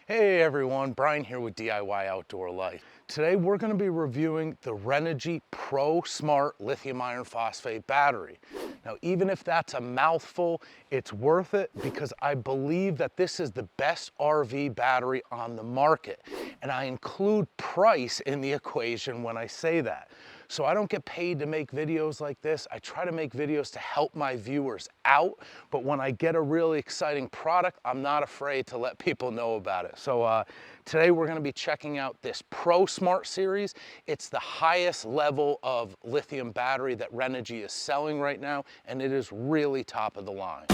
Hey everyone, Brian here with DIY Outdoor Life. Today we're going to be reviewing the Renogy Pro Smart lithium iron phosphate battery. Now even if that's a mouthful, it's worth it because I believe that this is the best RV battery on the market. And I include price in the equation when I say that. So I don't get paid to make videos like this. I try to make videos to help my viewers out, but when I get a really exciting product, I'm not afraid to let people know about it. So today we're gonna be checking out this Pro Smart series. It's the highest level of lithium battery that Renogy is selling right now, and it is really top of the line.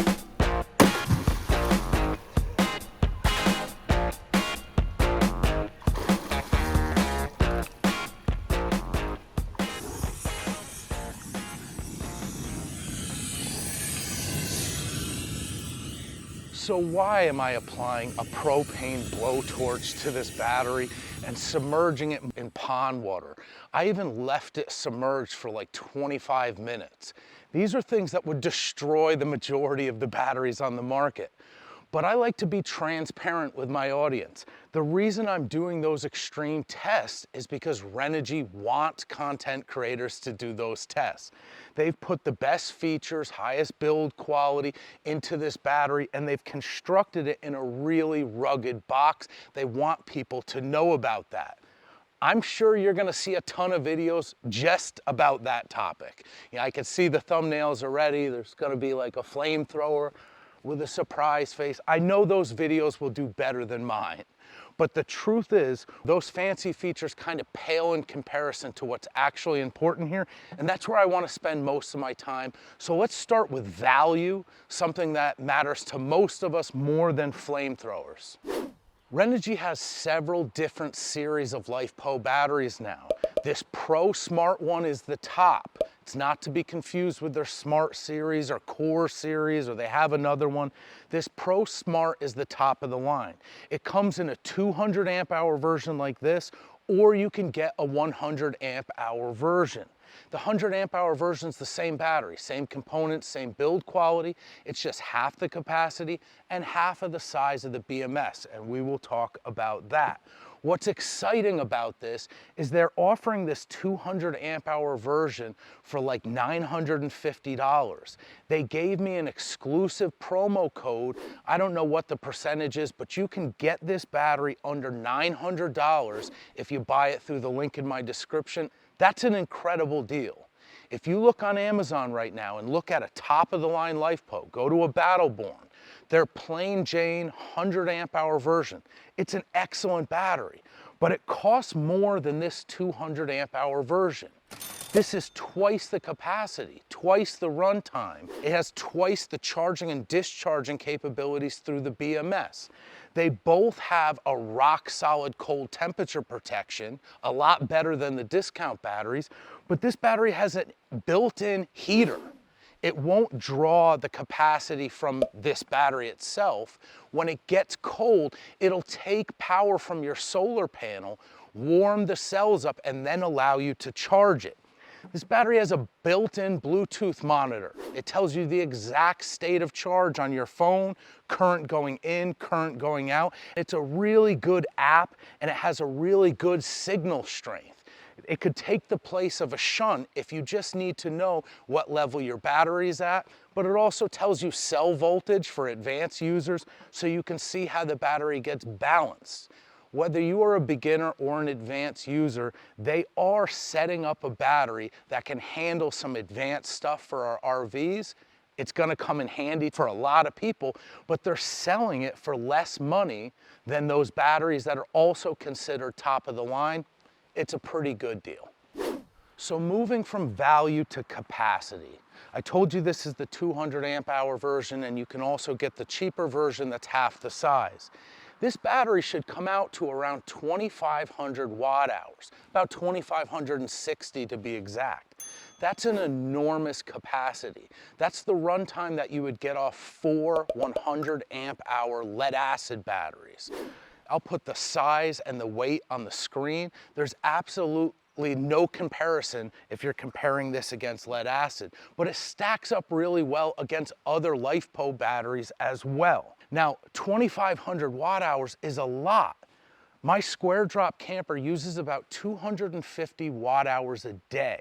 So why am I applying a propane blowtorch to this battery and submerging it in pond water? I even left it submerged for like 25 minutes. These are things that would destroy the majority of the batteries on the market. But I like to be transparent with my audience. The reason I'm doing those extreme tests is because Renogy wants content creators to do those tests. They've put the best features, highest build quality into this battery, and they've constructed it in a really rugged box. They want people to know about that. I'm sure you're gonna see a ton of videos just about that topic. I can see the thumbnails already. There's gonna be like a flamethrower with a surprise face. I know those videos will do better than mine. But the truth is, those fancy features kind of pale in comparison to what's actually important here, and that's where I want to spend most of my time. So let's start with value, something that matters to most of us more than flamethrowers. Renogy has several different series of LiFePO batteries now. This Pro Smart one is the top. It's not to be confused with their Smart series or Core series, or they have another one. This Pro Smart is the top of the line. It comes in a 200 amp hour version like this, or you can get a 100 amp hour version. The 100 amp hour version is the same battery, same components, same build quality. It's just half the capacity and half of the size of the BMS, and we will talk about that. What's exciting about this is they're offering this 200 amp hour version for like $950. They gave me an exclusive promo code. I don't know what the percentage is, but you can get this battery under $900 if you buy it through the link in my description. That's an incredible deal. If you look on Amazon right now and look at a top of the line LiFePO, go to a Battleborn, their plain Jane 100 amp hour version. It's an excellent battery, but it costs more than this 200 amp hour version. This is twice the capacity, twice the runtime. It has twice the charging and discharging capabilities through the BMS. They both have a rock solid cold temperature protection, a lot better than the discount batteries, but this battery has a built-in heater. It won't draw the capacity from this battery itself. When it gets cold, it'll take power from your solar panel, warm the cells up, and then allow you to charge it. This battery has a built-in Bluetooth monitor. It tells you the exact state of charge on your phone, current going in, current going out. It's a really good app, and it has a really good signal strength. It could take the place of a shunt if you just need to know what level your battery is at, but it also tells you cell voltage for advanced users so you can see how the battery gets balanced. Whether you are a beginner or an advanced user, they are setting up a battery that can handle some advanced stuff for our RVs. It's gonna come in handy for a lot of people, but they're selling it for less money than those batteries that are also considered top of the line. It's a pretty good deal. So moving from value to capacity. I told you this is the 200 amp hour version, and you can also get the cheaper version that's half the size. This battery should come out to around 2,500 watt hours, about 2,560 to be exact. That's an enormous capacity. That's the runtime that you would get off 4 100 amp hour lead acid batteries. I'll put the size and the weight on the screen. There's absolutely no comparison if you're comparing this against lead acid, but it stacks up really well against other LiFePO batteries as well. Now, 2,500 watt hours is a lot. My square drop camper uses about 250 watt hours a day.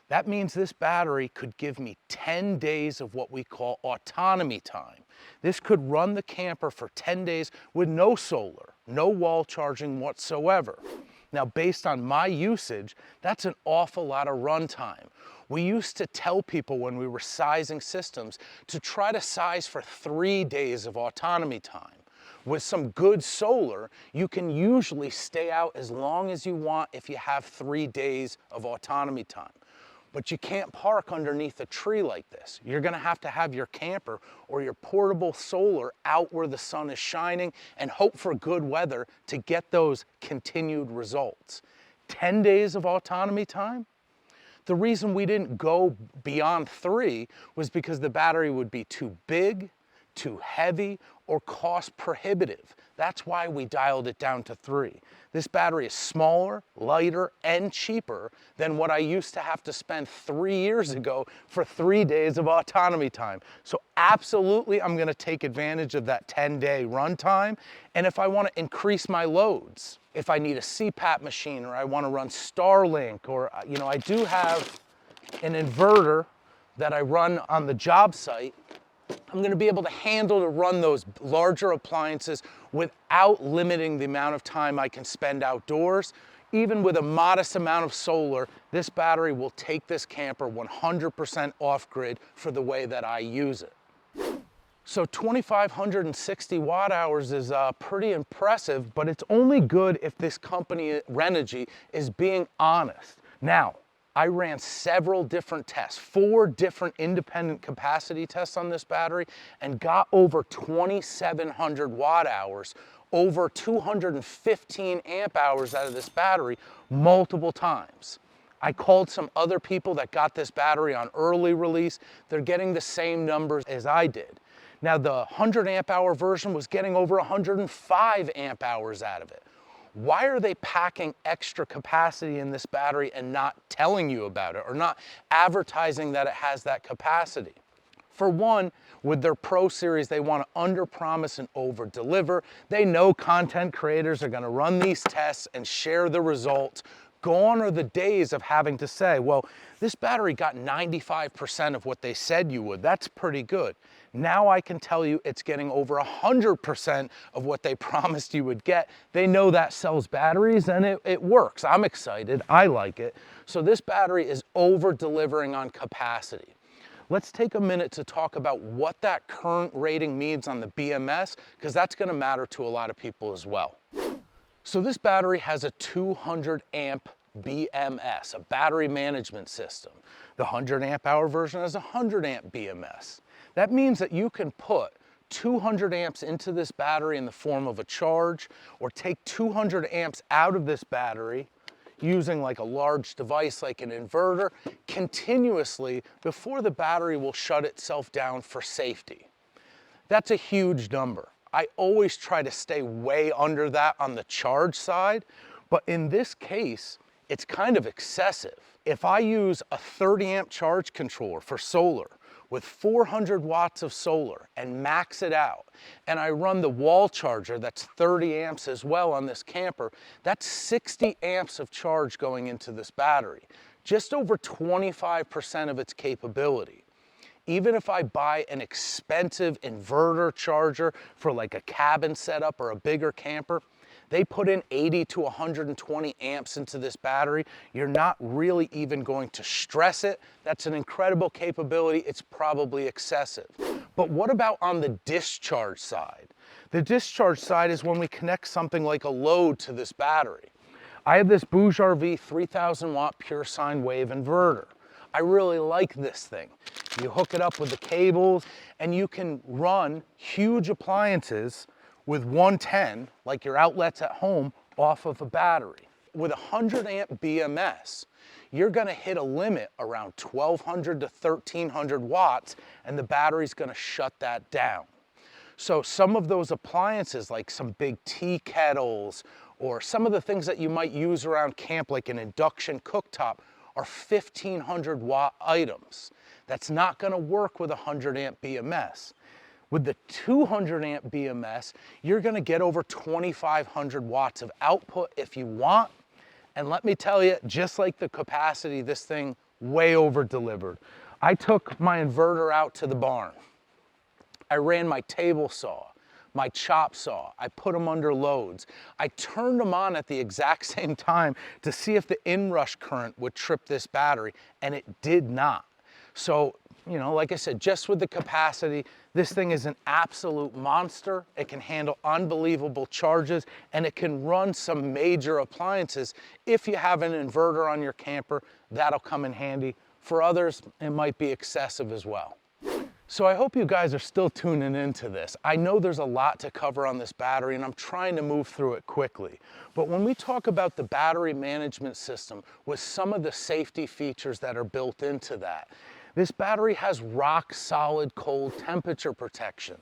That means this battery could give me 10 days of what we call autonomy time. This could run the camper for 10 days with no solar, no wall charging whatsoever. Now, based on my usage, that's an awful lot of runtime. We used to tell people when we were sizing systems to try to size for 3 days of autonomy time. With some good solar, you can usually stay out as long as you want if you have 3 days of autonomy time. But you can't park underneath a tree like this. You're gonna have your camper or your portable solar out where the sun is shining and hope for good weather to get those continued results. 10 days of autonomy time? The reason we didn't go beyond 3 was because the battery would be too big, too heavy, or cost prohibitive. That's why we dialed it down to 3. This battery is smaller, lighter, and cheaper than what I used to have to spend 3 years ago for 3 days of autonomy time. So absolutely, I'm gonna take advantage of that 10-day runtime. And if I wanna increase my loads, if I need a CPAP machine or I wanna run Starlink, or I do have an inverter that I run on the job site, I'm gonna be able to handle to run those larger appliances without limiting the amount of time I can spend outdoors. Even with a modest amount of solar, this battery will take this camper 100% off-grid for the way that I use it. So 2,560 watt hours is pretty impressive, but it's only good if this company, Renogy, is being honest. Now, I ran several different tests, 4 different independent capacity tests on this battery, and got over 2,700 watt hours, over 215 amp hours out of this battery multiple times. I called some other people that got this battery on early release. They're getting the same numbers as I did. Now, the 100 amp hour version was getting over 105 amp hours out of it. Why are they packing extra capacity in this battery and not telling you about it, or not advertising that it has that capacity? For one, with their Pro Series, they want to under-promise and over-deliver. They know content creators are going to run these tests and share the results. Gone are the days of having to say, well, this battery got 95% of what they said you would. That's pretty good. Now I can tell you it's getting over 100% of what they promised you would get. They know that sells batteries, and it works. I'm excited. I like it. So this battery is over-delivering on capacity. Let's take a minute to talk about what that current rating means on the BMS, because that's going to matter to a lot of people as well. So this battery has a 200 amp BMS, a battery management system. The 100 amp hour version has a 100 amp BMS. That means that you can put 200 amps into this battery in the form of a charge, or take 200 amps out of this battery using like a large device like an inverter continuously before the battery will shut itself down for safety. That's a huge number. I always try to stay way under that on the charge side, but in this case, it's kind of excessive. If I use a 30 amp charge controller for solar with 400 watts of solar and max it out, and I run the wall charger that's 30 amps as well on this camper, that's 60 amps of charge going into this battery, just over 25% of its capability. Even if I buy an expensive inverter charger for like a cabin setup or a bigger camper, they put in 80 to 120 amps into this battery. You're not really even going to stress it. That's an incredible capability. It's probably excessive. But what about on the discharge side? The discharge side is when we connect something like a load to this battery. I have this Bouge RV 3000 watt pure sine wave inverter. I really like this thing. You hook it up with the cables and you can run huge appliances with 110, like your outlets at home, off of a battery. With a 100 amp BMS, you're gonna hit a limit around 1200 to 1300 watts, and the battery's gonna shut that down. So some of those appliances, like some big tea kettles, or some of the things that you might use around camp, like an induction cooktop, are 1500 watt items. That's not gonna work with a 100 amp BMS. With the 200 amp BMS, you're gonna get over 2,500 watts of output if you want. And let me tell you, just like the capacity, this thing way over delivered. I took my inverter out to the barn. I ran my table saw, my chop saw. I put them under loads. I turned them on at the exact same time to see if the inrush current would trip this battery, and it did not. So, you know, like I said, just with the capacity, this thing is an absolute monster. It can handle unbelievable charges, and it can run some major appliances. If you have an inverter on your camper, that'll come in handy. For others, it might be excessive as well. So I hope you guys are still tuning into this. I know there's a lot to cover on this battery, and I'm trying to move through it quickly. But when we talk about the battery management system with some of the safety features that are built into that, this battery has rock solid cold temperature protection.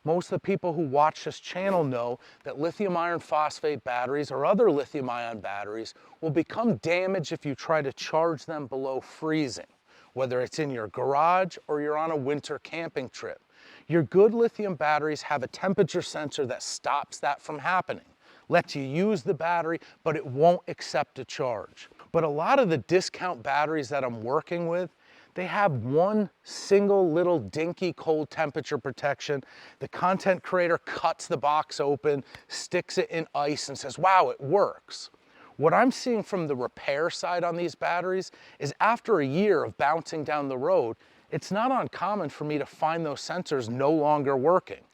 Most of the people who watch this channel know that lithium iron phosphate batteries or other lithium ion batteries will become damaged if you try to charge them below freezing, whether it's in your garage or you're on a winter camping trip. Your good lithium batteries have a temperature sensor that stops that from happening, lets you use the battery, but it won't accept a charge. But a lot of the discount batteries that I'm working with, they have one single little dinky cold temperature protection. The content creator cuts the box open, sticks it in ice and says, wow, it works. What I'm seeing from the repair side on these batteries is after a year of bouncing down the road, it's not uncommon for me to find those sensors no longer working.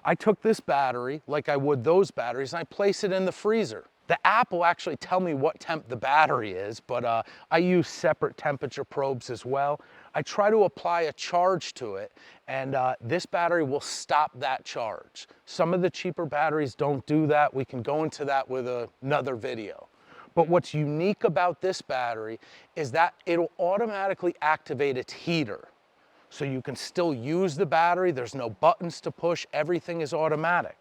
I took this battery, like I would those batteries, and I place it in the freezer. The app will actually tell me what temp the battery is, but I use separate temperature probes as well. I try to apply a charge to it, and this battery will stop that charge. Some of the cheaper batteries don't do that. We can go into that with another video. But what's unique about this battery is that it'll automatically activate its heater. So you can still use the battery, there's no buttons to push, everything is automatic.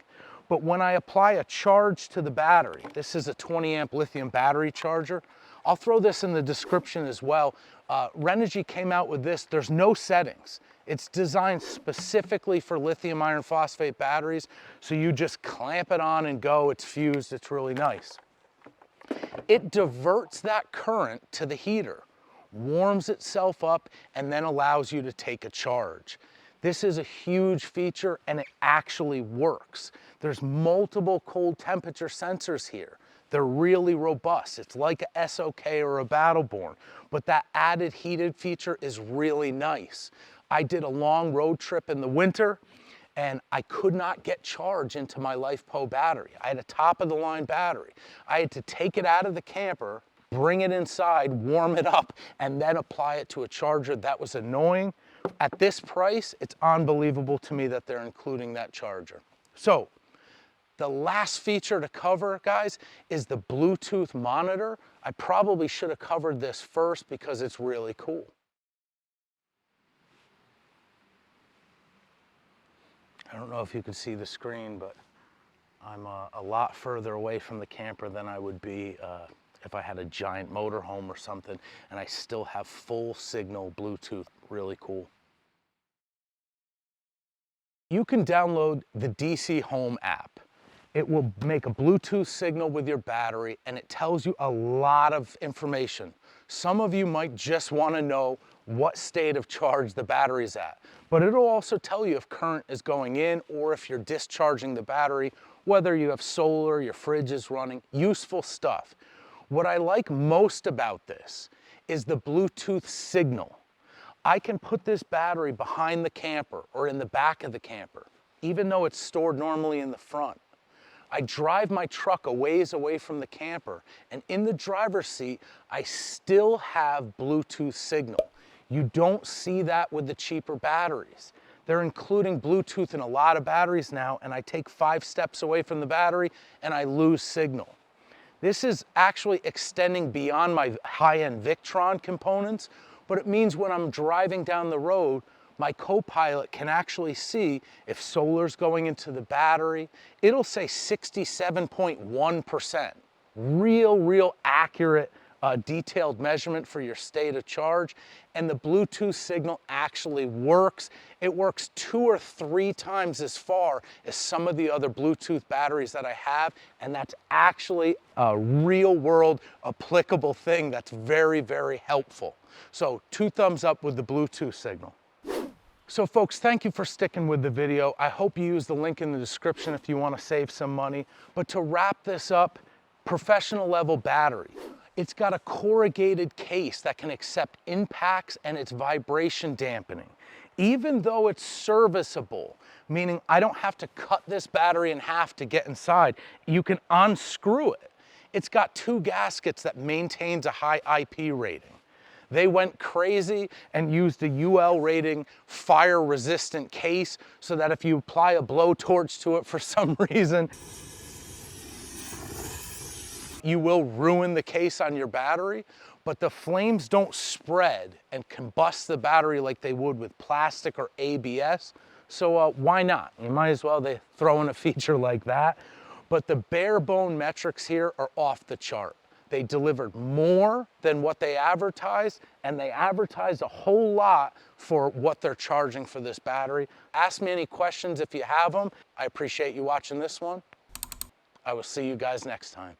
But when I apply a charge to the battery, this is a 20 amp lithium battery charger. I'll throw this in the description as well. Renogy came out with this, there's no settings. It's designed specifically for lithium iron phosphate batteries, so you just clamp it on and go, it's fused, it's really nice. It diverts that current to the heater, warms itself up, and then allows you to take a charge. This is a huge feature, and it actually works. There's multiple cold temperature sensors here. They're really robust. It's like a SOK or a Battleborn, but that added heated feature is really nice. I did a long road trip in the winter, and I could not get charge into my LiFePO battery. I had a top of the line battery. I had to take it out of the camper, bring it inside, warm it up, and then apply it to a charger. That was annoying. At this price, it's unbelievable to me that they're including that charger. So, the last feature to cover, guys, is the Bluetooth monitor. I probably should have covered this first because it's really cool. I don't know if you can see the screen, but I'm a lot further away from the camper than I would be if I had a giant motorhome or something, and I still have full signal Bluetooth. Really cool. You can download the DC Home app. It will make a Bluetooth signal with your battery, and it tells you a lot of information. Some of you might just want to know what state of charge the battery's at, but it'll also tell you if current is going in or if you're discharging the battery, whether you have solar, your fridge is running, useful stuff. What I like most about this is the Bluetooth signal. I can put this battery behind the camper or in the back of the camper, even though it's stored normally in the front. I drive my truck a ways away from the camper, and in the driver's seat, I still have Bluetooth signal. You don't see that with the cheaper batteries. They're including Bluetooth in a lot of batteries now, and I take 5 steps away from the battery and I lose signal. This is actually extending beyond my high-end Victron components, but it means when I'm driving down the road, my co-pilot can actually see if solar's going into the battery. It'll say 67.1%. Real accurate detailed measurement for your state of charge, and the Bluetooth signal actually works. It works 2 or 3 times as far as some of the other Bluetooth batteries that I have, and that's actually a real world applicable thing that's very, very helpful. So 2 thumbs up with the Bluetooth signal. So folks, thank you for sticking with the video. I hope you use the link in the description if you want to save some money. But to wrap this up, professional level battery. It's got a corrugated case that can accept impacts and it's vibration dampening. Even though it's serviceable, meaning I don't have to cut this battery in half to get inside, you can unscrew it. It's got 2 gaskets that maintains a high IP rating. They went crazy and used a UL rating fire resistant case so that if you apply a blowtorch to it for some reason, you will ruin the case on your battery, but the flames don't spread and combust the battery like they would with plastic or ABS. So why not? You might as well throw in a feature like that. But the bare bone metrics here are off the chart. They delivered more than what they advertised, and they advertised a whole lot for what they're charging for this battery. Ask me any questions if you have them. I appreciate you watching this one. I will see you guys next time.